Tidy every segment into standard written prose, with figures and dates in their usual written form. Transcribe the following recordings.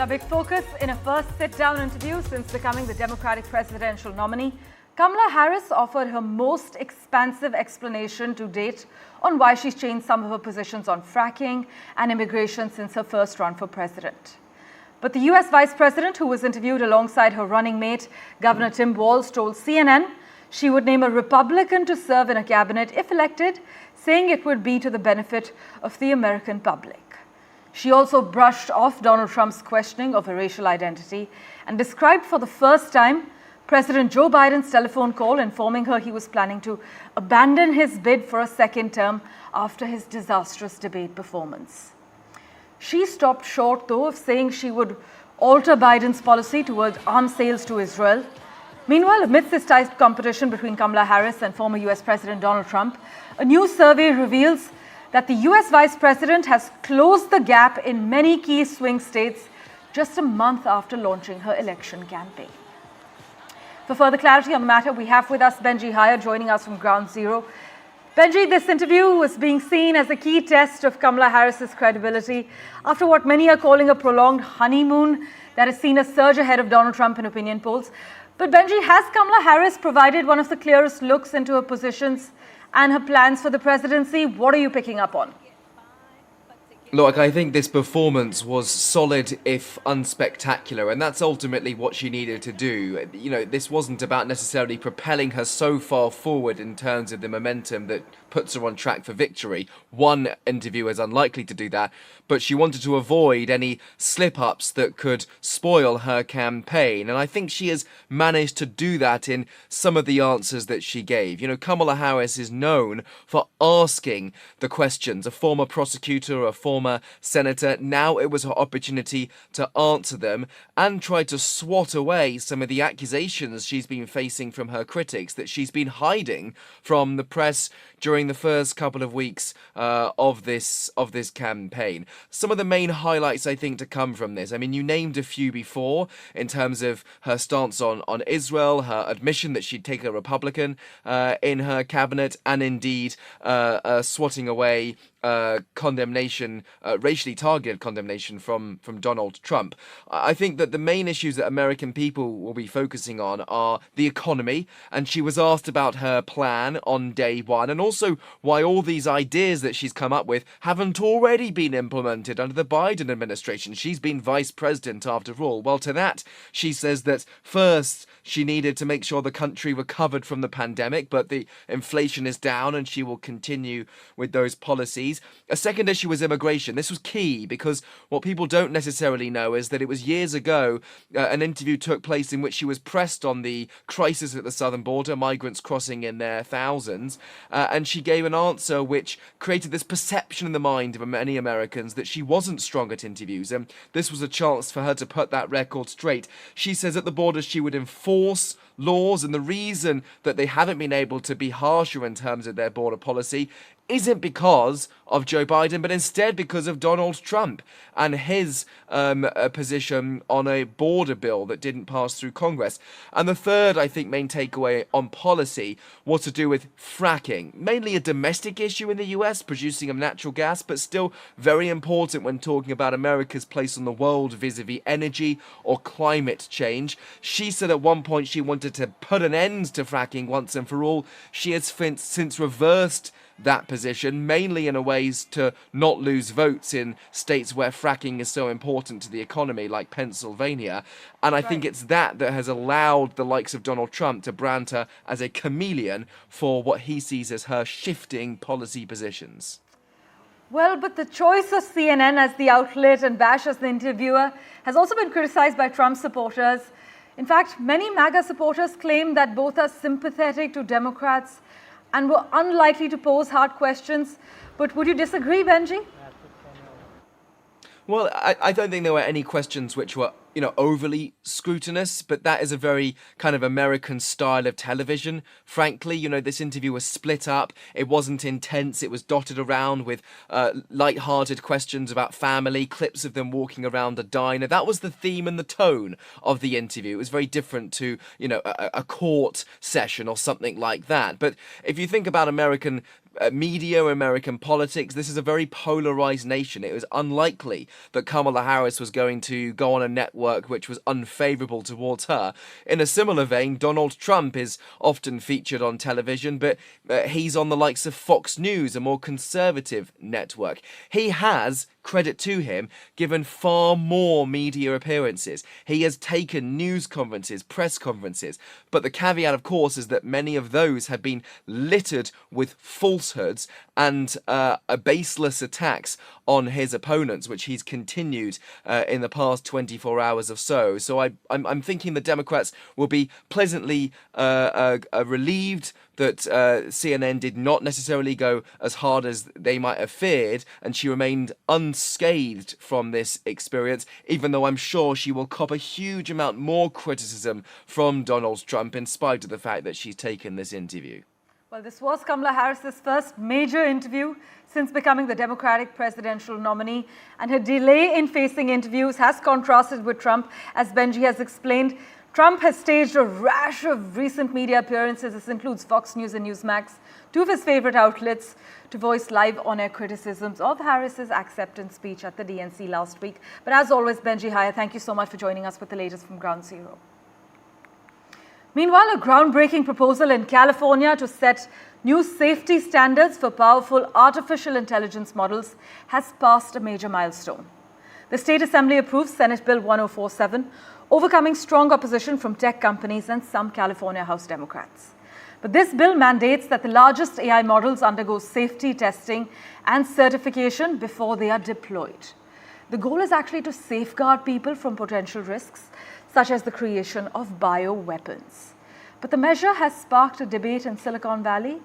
Well, a big focus in a first sit-down interview since becoming the Democratic presidential nominee, Kamala Harris offered her most expansive explanation to date on why she's changed some of her positions on fracking and immigration since her first run for president. But the US Vice President, who was interviewed alongside her running mate, Governor Tim Walz, told CNN she would name a Republican to serve in a cabinet if elected, saying it would be to the benefit of the American public. She also brushed off Donald Trump's questioning of her racial identity and described for the first time President Joe Biden's telephone call informing her he was planning to abandon his bid for a second term after his disastrous debate performance. She stopped short, though, of saying she would alter Biden's policy towards arms sales to Israel. Meanwhile, amidst this tight competition between Kamala Harris and former US President Donald Trump, a new survey reveals that the US Vice President has closed the gap in many key swing states just a month after launching her election campaign. For further clarity on the matter, we have with us Benji Haya joining us from Ground Zero. Benji, this interview was being seen as a key test of Kamala Harris's credibility after what many are calling a prolonged honeymoon that has seen a surge ahead of Donald Trump in opinion polls. But Benji, has Kamala Harris provided one of the clearest looks into her positions and her plans for the presidency? What are you picking up on? Look, I think this performance was solid if unspectacular, and that's ultimately what she needed to do. You know, this wasn't about necessarily propelling her so far forward in terms of the momentum that puts her on track for victory. One interview is unlikely to do that, but she wanted to avoid any slip-ups that could spoil her campaign, and I think she has managed to do that in some of the answers that she gave. You know, Kamala Harris is known for asking the questions. A former prosecutor, a former senator, now it was her opportunity to answer them and try to swat away some of the accusations she's been facing from her critics that she's been hiding from the press during the first couple of weeks of this campaign. Some of the main highlights, I think, to come from this. I mean, you named a few before in terms of her stance on Israel, her admission that she'd take a Republican in her cabinet, and indeed swatting away condemnation, racially targeted condemnation from Donald Trump. I think that the main issues that American people will be focusing on are the economy, and she was asked about her plan on day one, and also why all these ideas that she's come up with haven't already been implemented under the Biden administration. She's been vice president after all. Well, to that, she says that first she needed to make sure the country recovered from the pandemic, but the inflation is down and she will continue with those policies. A second issue was immigration. This was key because what people don't necessarily know is that it was years ago an interview took place in which she was pressed on the crisis at the southern border, migrants crossing in their thousands, and she gave an answer which created this perception in the mind of many Americans that she wasn't strong at interviews, and this was a chance for her to put that record straight. She says at the border she would enforce laws, and the reason that they haven't been able to be harsher in terms of their border policy isn't because of Joe Biden, but instead because of Donald Trump and his position on a border bill that didn't pass through Congress. And the third, I think, main takeaway on policy was to do with fracking, mainly a domestic issue in the US, producing of natural gas, but still very important when talking about America's place on the world vis-a-vis energy or climate change. She said at one point she wanted to put an end to fracking once and for all. She has since reversed that position, mainly in a ways to not lose votes in states where fracking is so important to the economy, like Pennsylvania. And I think it's that has allowed the likes of Donald Trump to brand her as a chameleon for what he sees as her shifting policy positions. Well, but the choice of CNN as the outlet and Bash as the interviewer has also been criticized by Trump supporters. In fact, many MAGA supporters claim that both are sympathetic to Democrats and were unlikely to pose hard questions. But would you disagree, Benji? Well, I don't think there were any questions which were, overly scrutinous, but that is a very kind of American style of television. Frankly, this interview was split up. It wasn't intense. It was dotted around with light-hearted questions about family, clips of them walking around a diner. That was the theme and the tone of the interview. It was very different to, a court session or something like that. But if you think about American media, American politics. This is a very polarized nation. It was unlikely that Kamala Harris was going to go on a network which was unfavorable towards her. In a similar vein, Donald Trump is often featured on television, but he's on the likes of Fox News, a more conservative network. He has, credit to him, given far more media appearances. He has taken news conferences, press conferences, but the caveat, of course, is that many of those have been littered with falsehoods and baseless attacks on his opponents, which he's continued in the past 24 hours or so. So I'm thinking the Democrats will be pleasantly relieved that CNN did not necessarily go as hard as they might have feared, and she remained unscathed from this experience, even though I'm sure she will cop a huge amount more criticism from Donald Trump in spite of the fact that she's taken this interview. Well, this was Kamala Harris's first major interview since becoming the Democratic presidential nominee, and her delay in facing interviews has contrasted with Trump. As Benji has explained, Trump has staged a rash of recent media appearances. This includes Fox News and Newsmax, two of his favorite outlets, to voice live on-air criticisms of Harris's acceptance speech at the DNC last week. But as always, Benji Haya, thank you so much for joining us with the latest from Ground Zero. Meanwhile, a groundbreaking proposal in California to set new safety standards for powerful artificial intelligence models has passed a major milestone. The State Assembly approved Senate Bill 1047, overcoming strong opposition from tech companies and some California House Democrats. But this bill mandates that the largest AI models undergo safety testing and certification before they are deployed. The goal is actually to safeguard people from potential risks, such as the creation of bioweapons. But the measure has sparked a debate in Silicon Valley.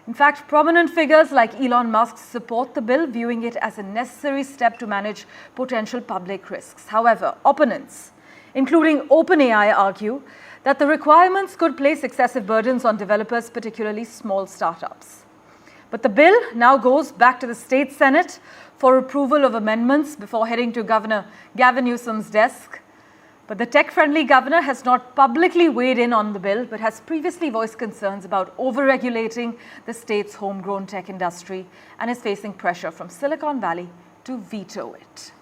In fact, prominent figures like Elon Musk support the bill, viewing it as a necessary step to manage potential public risks. However, opponents, including OpenAI, argue that the requirements could place excessive burdens on developers, particularly small startups. But the bill now goes back to the state Senate for approval of amendments before heading to Governor Gavin Newsom's desk. But the tech-friendly governor has not publicly weighed in on the bill, but has previously voiced concerns about over-regulating the state's homegrown tech industry and is facing pressure from Silicon Valley to veto it.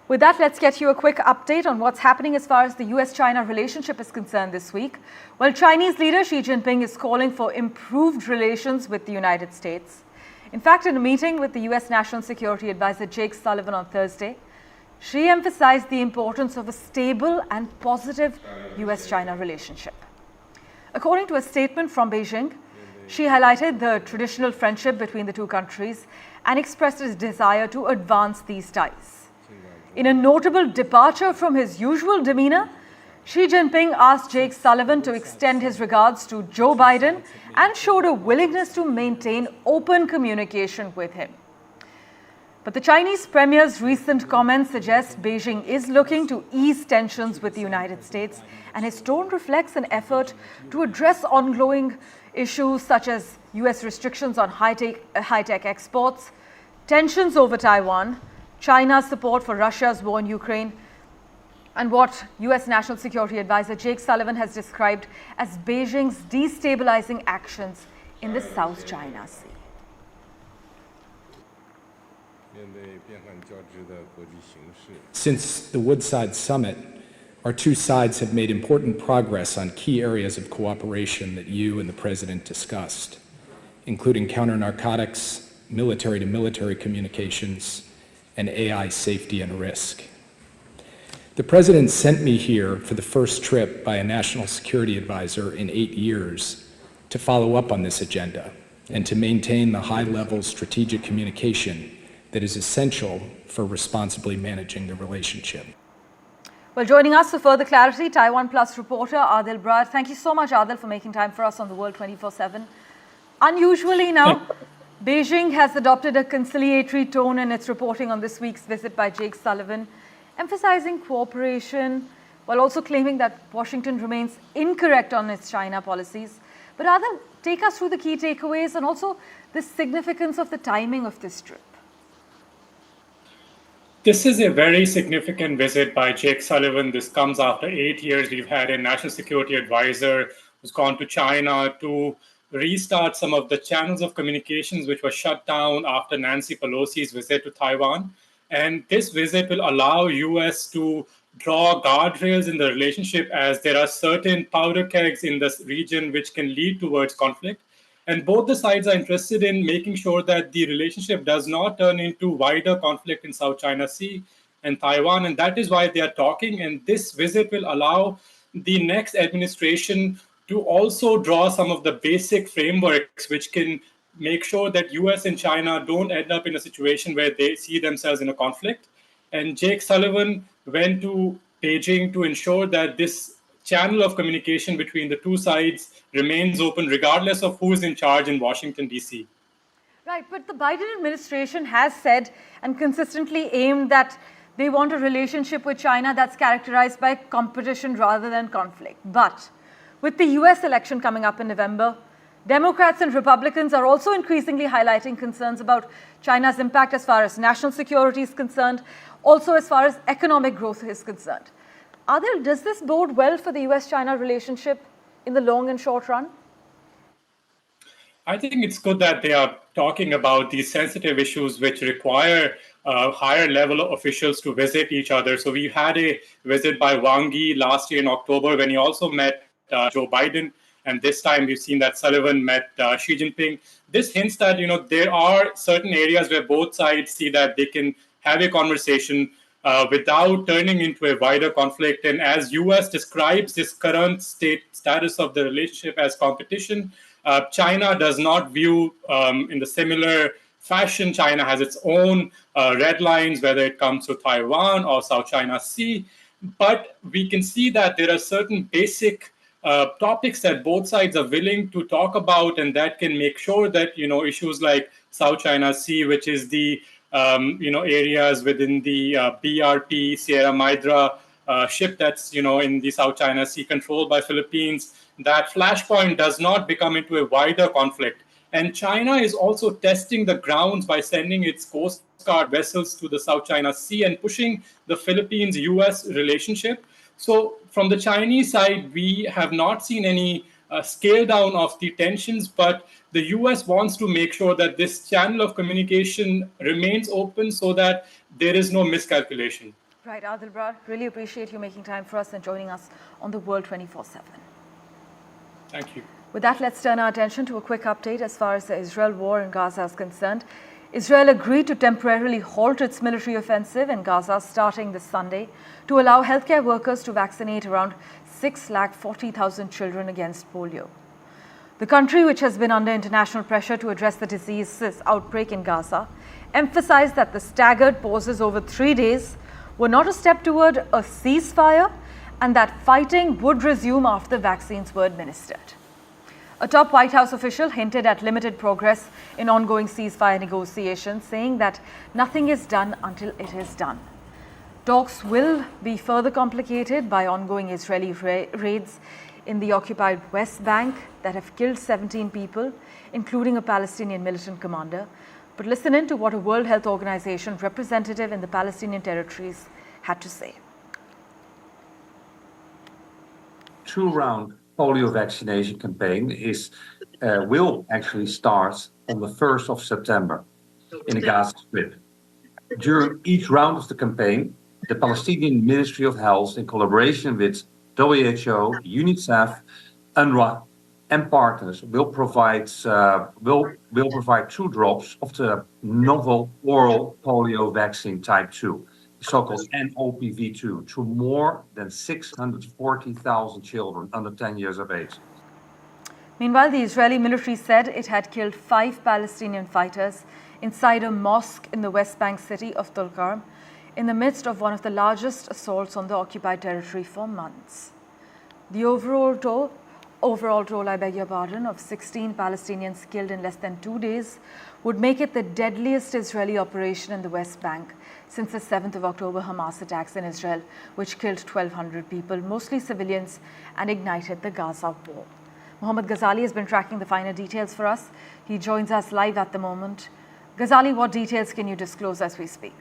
With that, let's get you a quick update on what's happening as far as the US-China relationship is concerned this week. Well, Chinese leader Xi Jinping is calling for improved relations with the United States. In fact, in a meeting with the US National Security Advisor Jake Sullivan on Thursday, Xi emphasized the importance of a stable and positive US-China relationship. According to a statement from Beijing, Xi highlighted the traditional friendship between the two countries and expressed his desire to advance these ties. In a notable departure from his usual demeanor, Xi Jinping asked Jake Sullivan to extend his regards to Joe Biden and showed a willingness to maintain open communication with him. But the Chinese premier's recent comments suggest Beijing is looking to ease tensions with the United States, and his tone reflects an effort to address ongoing issues such as US restrictions on high-tech exports, tensions over Taiwan, China's support for Russia's war in Ukraine, and what US National Security Advisor Jake Sullivan has described as Beijing's destabilizing actions in the South China Sea. Since the Woodside Summit, our two sides have made important progress on key areas of cooperation that you and the President discussed, including counter-narcotics, military-to-military communications, and AI safety and risk. The President sent me here for the first trip by a national security advisor in 8 years to follow up on this agenda and to maintain the high-level strategic communication that is essential for responsibly managing the relationship. Well, joining us for further clarity, Taiwan Plus reporter Adil Brad. Thank you so much, Adil, for making time for us on the World 24/7. Unusually now, Beijing has adopted a conciliatory tone in its reporting on this week's visit by Jake Sullivan, emphasizing cooperation while also claiming that Washington remains incorrect on its China policies. But Adil, take us through the key takeaways and also the significance of the timing of this trip. This is a very significant visit by Jake Sullivan. This comes after 8 years. We've had a national security advisor who's gone to China to restart some of the channels of communications which were shut down after Nancy Pelosi's visit to Taiwan. And this visit will allow US to draw guardrails in the relationship, as there are certain powder kegs in this region which can lead towards conflict. And both the sides are interested in making sure that the relationship does not turn into wider conflict in South China Sea and Taiwan. And that is why they are talking. And this visit will allow the next administration to also draw some of the basic frameworks which can make sure that US and China don't end up in a situation where they see themselves in a conflict. And Jake Sullivan went to Beijing to ensure that this channel of communication between the two sides remains open regardless of who is in charge in Washington, D.C. Right, but the Biden administration has said and consistently aimed that they want a relationship with China that's characterized by competition rather than conflict. But with the US election coming up in November, Democrats and Republicans are also increasingly highlighting concerns about China's impact as far as national security is concerned, also as far as economic growth is concerned. Adil, does this bode well for the US-China relationship in the long and short run? I think it's good that they are talking about these sensitive issues which require higher level of officials to visit each other. So we had a visit by Wang Yi last year in October when he also met Joe Biden. And this time we've seen that Sullivan met Xi Jinping. This hints that, there are certain areas where both sides see that they can have a conversation without turning into a wider conflict. And as US describes this current status of the relationship as competition, China does not view in the similar fashion. China has its own red lines, whether it comes to Taiwan or South China Sea. But we can see that there are certain basic topics that both sides are willing to talk about, and that can make sure that, issues like South China Sea, which is the, areas within the BRP, Sierra Madre ship that's, in the South China Sea controlled by Philippines, that flashpoint does not become into a wider conflict. And China is also testing the grounds by sending its Coast Guard vessels to the South China Sea and pushing the Philippines-US relationship. So from the Chinese side, we have not seen any scale down of the tensions, but the US wants to make sure that this channel of communication remains open so that there is no miscalculation. Right, Adil Brar, really appreciate you making time for us and joining us on the World 24/7. Thank you. With that, let's turn our attention to a quick update as far as the Israel war in Gaza is concerned. Israel agreed to temporarily halt its military offensive in Gaza starting this Sunday to allow healthcare workers to vaccinate around 640,000 children against polio. The country, which has been under international pressure to address the disease's outbreak in Gaza, emphasized that the staggered pauses over 3 days were not a step toward a ceasefire and that fighting would resume after vaccines were administered. A top White House official hinted at limited progress in ongoing ceasefire negotiations, saying that nothing is done until it is done. Talks will be further complicated by ongoing Israeli raids in the occupied West Bank that have killed 17 people, including a Palestinian militant commander. But listen in to what a World Health Organization representative in the Palestinian territories had to say. Two-round polio vaccination campaign will actually start on the 1st of September in the Gaza Strip. During each round of the campaign, the Palestinian Ministry of Health, in collaboration with WHO, UNICEF, UNRWA, and partners, will provide 2 drops of the novel oral polio vaccine type 2. So-called NOPV2, to more than 640,000 children under 10 years of age. Meanwhile, the Israeli military said it had killed 5 Palestinian fighters inside a mosque in the West Bank city of Tulkarm in the midst of one of the largest assaults on the occupied territory for months. The overall toll, of 16 Palestinians killed in less than 2 days would make it the deadliest Israeli operation in the West Bank since the 7th of October Hamas attacks in Israel, which killed 1,200 people, mostly civilians, and ignited the Gaza War. Mohammed Ghazali has been tracking the finer details for us. He joins us live at the moment. Ghazali, what details can you disclose as we speak?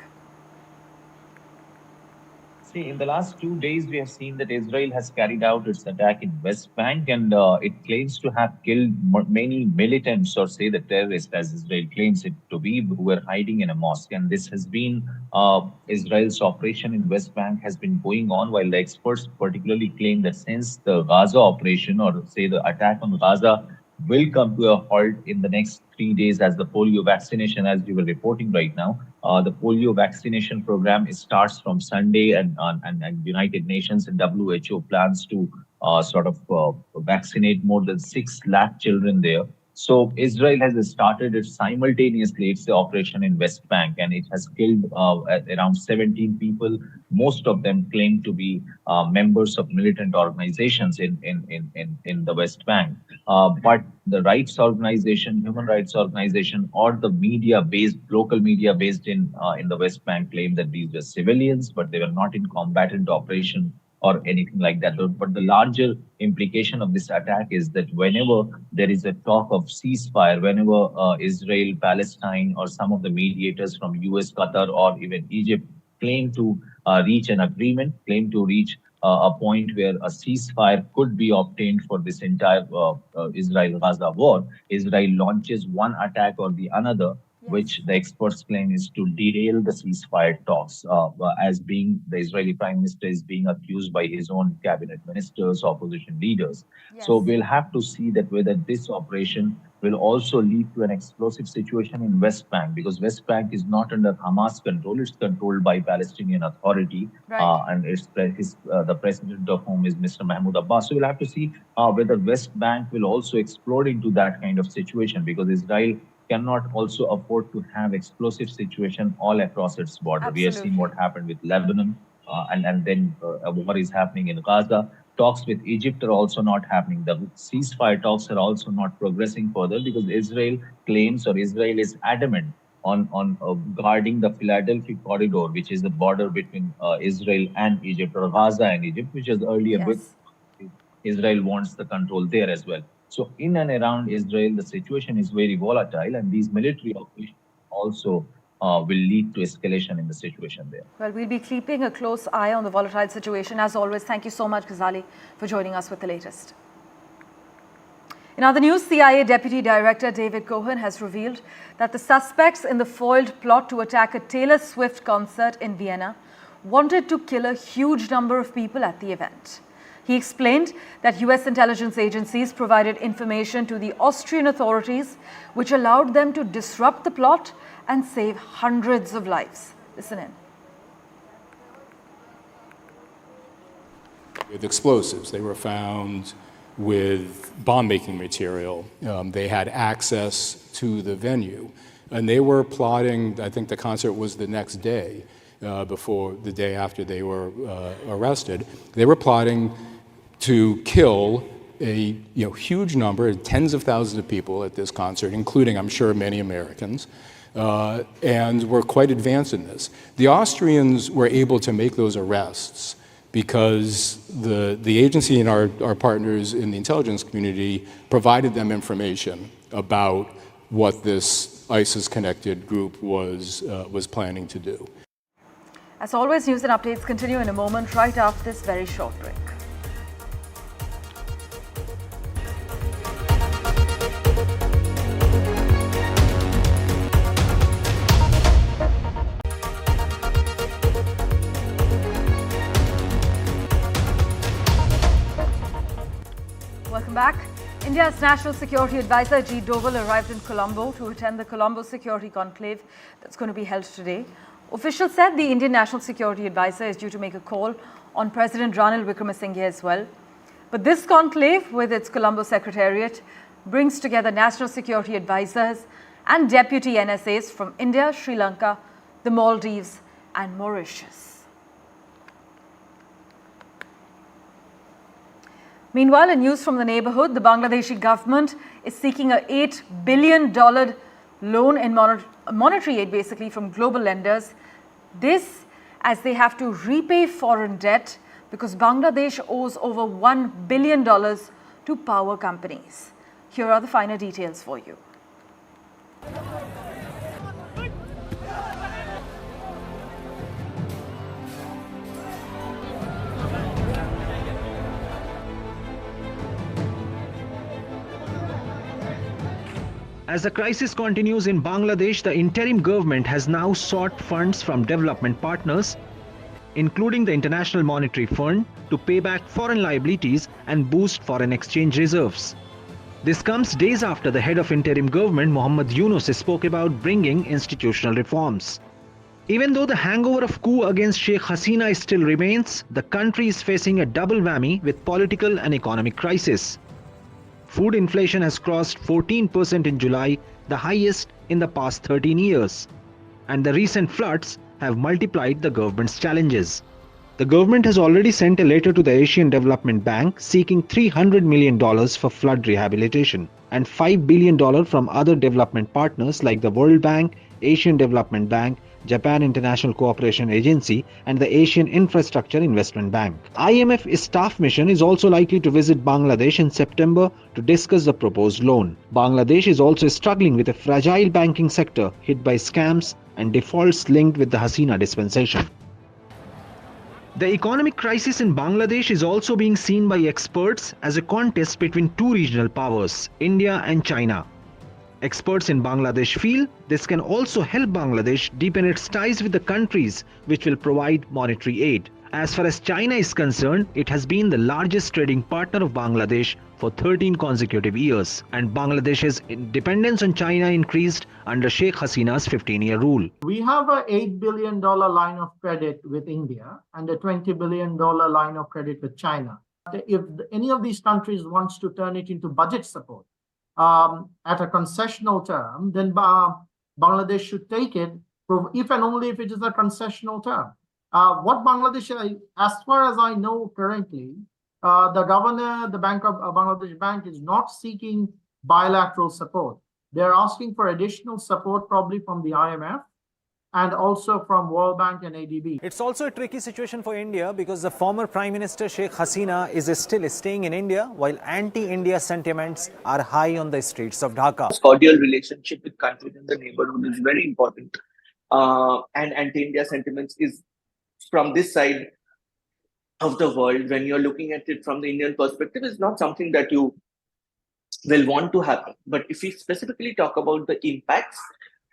See, in the last 2 days, we have seen that Israel has carried out its attack in West Bank, and it claims to have killed many militants, or say the terrorists, as Israel claims it to be, who were hiding in a mosque. And this has been Israel's operation in West Bank has been going on, while the experts particularly claim that since the Gaza operation, or say the attack on Gaza, will come to a halt in the next 3 days as the polio vaccination, as we were reporting right now. The polio vaccination program starts from Sunday, and United Nations and WHO plans to vaccinate more than 6 lakh children there. So Israel has started it simultaneously. It's the operation in West Bank, and it has killed around 17 people. Most of them claim to be members of militant organizations in the West Bank. But the rights organization, human rights organization, or the media-based, local media based in the West Bank claim that these were civilians, but they were not in combatant operation or anything like that. But the larger implication of this attack is that whenever there is a talk of ceasefire, whenever Israel, Palestine, or some of the mediators from US, Qatar, or even Egypt claim to reach an agreement, claim to reach a point where a ceasefire could be obtained for this entire Israel-Gaza war, Israel launches one attack or the another, which the experts claim is to derail the ceasefire talks, as being the Israeli Prime Minister is being accused by his own cabinet ministers, opposition leaders. Yes. So we'll have to see that whether this operation will also lead to an explosive situation in West Bank, because West Bank is not under Hamas control; it's controlled by Palestinian Authority, Right. and the president of whom is Mr. Mahmoud Abbas. So we'll have to see whether West Bank will also explode into that kind of situation, because Israel cannot also afford to have explosive situation all across its border. We have seen what happened with Lebanon, and then a war is happening in Gaza. Talks with Egypt are also not happening. The ceasefire talks are also not progressing further, because Israel claims, or Israel is adamant on guarding the Philadelphia corridor, which is the border between Israel and Egypt, or Gaza and Egypt, which is earlier Yes. with Israel wants the control there as well. So in and around Israel, the situation is very volatile, and these military operations also will lead to escalation in the situation there. Well, we'll be keeping a close eye on the volatile situation. As always, thank you so much, Ghazali, for joining us with the latest. In other news, CIA Deputy Director David Cohen has revealed that the suspects in the foiled plot to attack a Taylor Swift concert in Vienna wanted to kill a huge number of people at the event. He explained that US intelligence agencies provided information to the Austrian authorities, which allowed them to disrupt the plot and save hundreds of lives. Listen in. With explosives, they were found with bomb-making material. They had access to the venue, and they were plotting. I think the concert was the next day, before the day after they were arrested. They were plotting to kill a huge number, tens of thousands of people at this concert, including, I'm sure, many Americans, and were quite advanced in this. The Austrians were able to make those arrests because the agency and our partners in the intelligence community provided them information about what this ISIS-connected group was planning to do. As always, news and updates continue in a moment, right after this very short break. Welcome back. India's National Security Advisor G. Doval arrived in Colombo to attend the Colombo Security Conclave that's going to be held today. Officials said the Indian National Security Advisor is due to make a call on President Ranil Wickremesinghe as well. But this conclave, with its Colombo Secretariat, brings together national security advisors and deputy NSAs from India, Sri Lanka, the Maldives and Mauritius. Meanwhile, in news from the neighborhood, the Bangladeshi government is seeking a $8 billion loan in monetary aid, basically, from global lenders. This as they have to repay foreign debt because Bangladesh owes over $1 billion to power companies. Here are the finer details for you. As the crisis continues in Bangladesh, the interim government has now sought funds from development partners, including the International Monetary Fund, to pay back foreign liabilities and boost foreign exchange reserves. This comes days after the head of interim government, Mohammad Yunus, spoke about bringing institutional reforms. Even though the hangover of coup against Sheikh Hasina still remains, the country is facing a double whammy with political and economic crisis. Food inflation has crossed 14% in July, the highest in the past 13 years. And the recent floods have multiplied the government's challenges. The government has already sent a letter to the Asian Development Bank seeking $300 million for flood rehabilitation and $5 billion from other development partners like the World Bank, Asian Development Bank, Japan International Cooperation Agency and the Asian Infrastructure Investment Bank. IMF's staff mission is also likely to visit Bangladesh in September to discuss the proposed loan. Bangladesh is also struggling with a fragile banking sector hit by scams and defaults linked with the Hasina dispensation. The economic crisis in Bangladesh is also being seen by experts as a contest between two regional powers, India and China. Experts in Bangladesh feel this can also help Bangladesh deepen its ties with the countries which will provide monetary aid. As far as China is concerned, it has been the largest trading partner of Bangladesh for 13 consecutive years, and Bangladesh's dependence on China increased under Sheikh Hasina's 15-year rule. We have an $8 billion line of credit with India and a $20 billion line of credit with China. If any of these countries wants to turn it into budget support at a concessional term, then Bangladesh should take it if and only if it is a concessional term. What Bangladesh, as far as I know currently, the governor, the Bank of Bangladesh Bank is not seeking bilateral support. They're asking for additional support probably from the IMF and also from World Bank and ADB. It's also a tricky situation for India because the former Prime Minister Sheikh Hasina is still staying in India while anti-India sentiments are high on the streets of Dhaka. Cordial relationship with countries in the neighborhood is very important. And anti-India sentiments is from this side of the world, when you're looking at it from the Indian perspective, is not something that you will want to happen. But if we specifically talk about the impacts,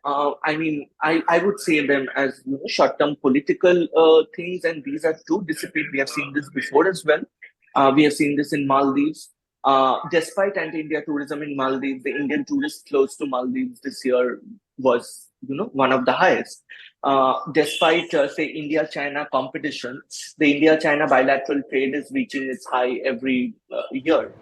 I would say them as short-term political things, and these are too dissipate. We have seen this before as well. We have seen this in Maldives. Despite anti-India tourism in Maldives, the Indian tourist flows to Maldives this year was one of the highest. Despite say India-China competition, the India-China bilateral trade is reaching its high every year.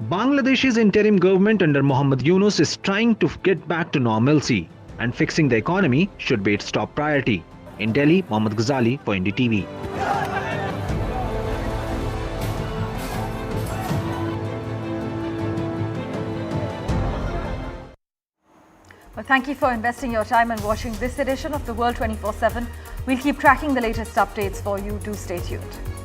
Bangladesh's interim government under Mohammad Yunus is trying to get back to normalcy, and fixing the economy should be its top priority. In Delhi, Mohammad Ghazali for NDTV. Well, thank you for investing your time and watching this edition of The World 24/7. We'll keep tracking the latest updates for you. Do stay tuned.